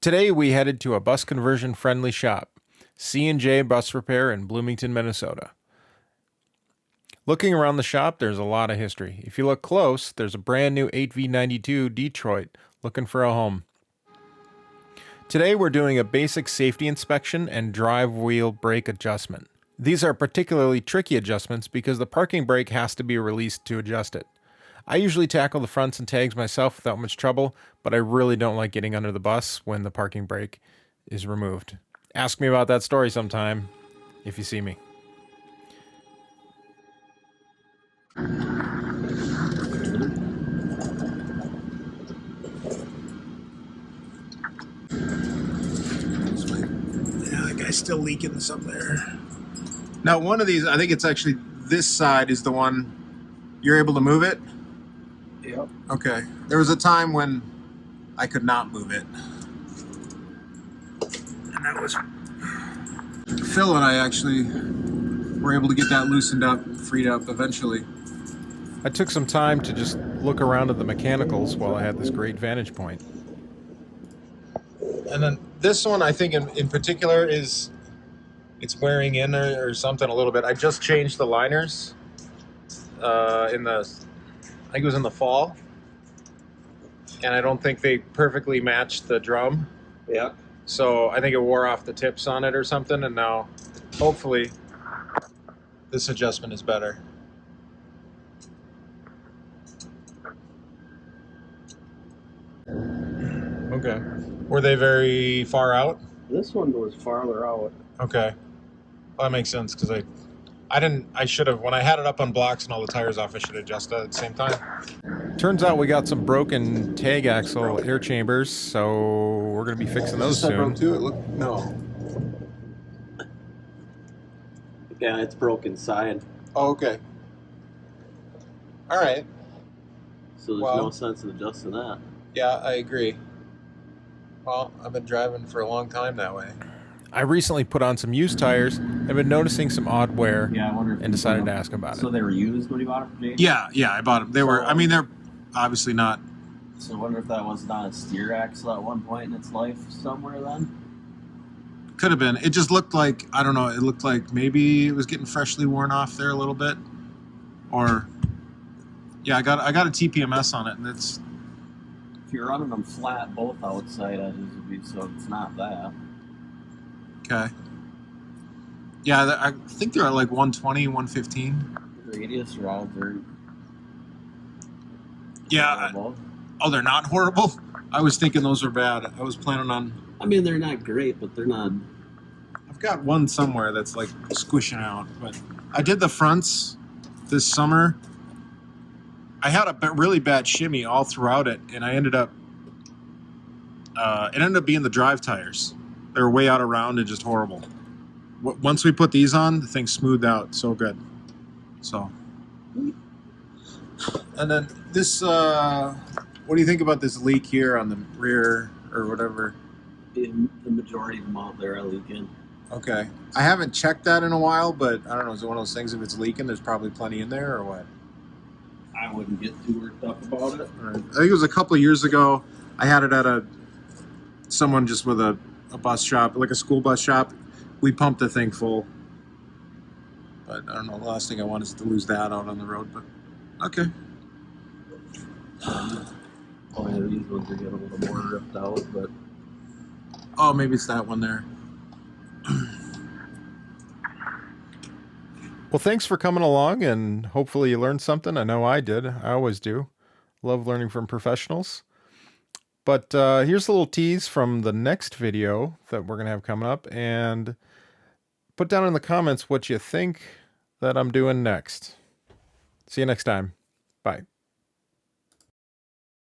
Today we headed to a bus conversion friendly shop, C&J Bus Repair in Bloomington, Minnesota. Looking around the shop, there's a lot of history. If you look close, there's a brand new 8V92 Detroit looking for a home. Today we're doing a basic safety inspection and drive wheel brake adjustment. These are particularly tricky adjustments because the parking brake has to be released to adjust it. I usually tackle the fronts and tags myself without much trouble, but I really don't like getting under the bus when the parking brake is removed. Ask me about that story sometime, if you see me. Yeah, that guy's still leaking some there. Now, one of these, I think it's actually this side is the one you're able to move it. Yep. Okay. There was a time when I could not move it. And that was Phil and I actually were able to get that loosened up, freed up eventually. I took some time to just look around at the mechanicals while I had this great vantage point. And then this one, I think in particular, it's wearing in or something a little bit. I just changed the liners I think it was in the fall. And I don't think they perfectly matched the drum. Yeah. So I think it wore off the tips on it or something. And now, hopefully, this adjustment is better. Okay. Were they very far out? This one was farther out. Okay. Well, that makes sense because I should have, when I had it up on blocks and all the tires off, I should adjust it at the same time. Turns out we got some broken tag axle air chambers, so we're going to be fixing those soon. No. Yeah, it's broken side. Oh, okay. All right. So there's no sense in adjusting that. Yeah, I agree. Well, I've been driving for a long time that way. I recently put on some used tires and been noticing some odd wear, Yeah, I wonder if and decided to ask about So it. they were used when you bought it from Jason? Yeah, I bought them. They're obviously not. So I wonder if that was not a steer axle at one point in its life somewhere then? Could have been. It just looked like, I don't know, it looked like maybe it was getting freshly worn off there a little bit. Or, yeah, I got a TPMS on it, and it's... If you're running them flat, both outside edges would be, so it's not that. Okay. Yeah, I think they're at like 120, 115. Radius rods are... Yeah. horrible. Oh, they're not horrible? I was thinking those were bad. I was planning on... I mean, they're not great, but they're not... I've got one somewhere that's like squishing out, but I did the fronts this summer. I had a really bad shimmy all throughout it, and it ended up being the drive tires. They were way out of round and just horrible. Once we put these on, the thing smoothed out so good. So, and then this, what do you think about this leak here on the rear or whatever? In the majority of them out there are leaking. Okay. I haven't checked that in a while, but I don't know. Is it one of those things, if it's leaking, there's probably plenty in there or what? I wouldn't get too worked up about it. Right. I think it was a couple of years ago. I had it at someone just with a bus shop, like a school bus shop. We pumped the thing full. But I don't know. The last thing I want is to lose that out on the road. But okay. Oh yeah, these ones are getting a little more ripped out, but Oh, maybe it's that one there. Well, thanks for coming along, and hopefully you learned something. I know I did. I always do. Love learning from professionals. But here's a little tease from the next video that we're going to have coming up, and put down in the comments what you think that I'm doing next. See you next time. Bye.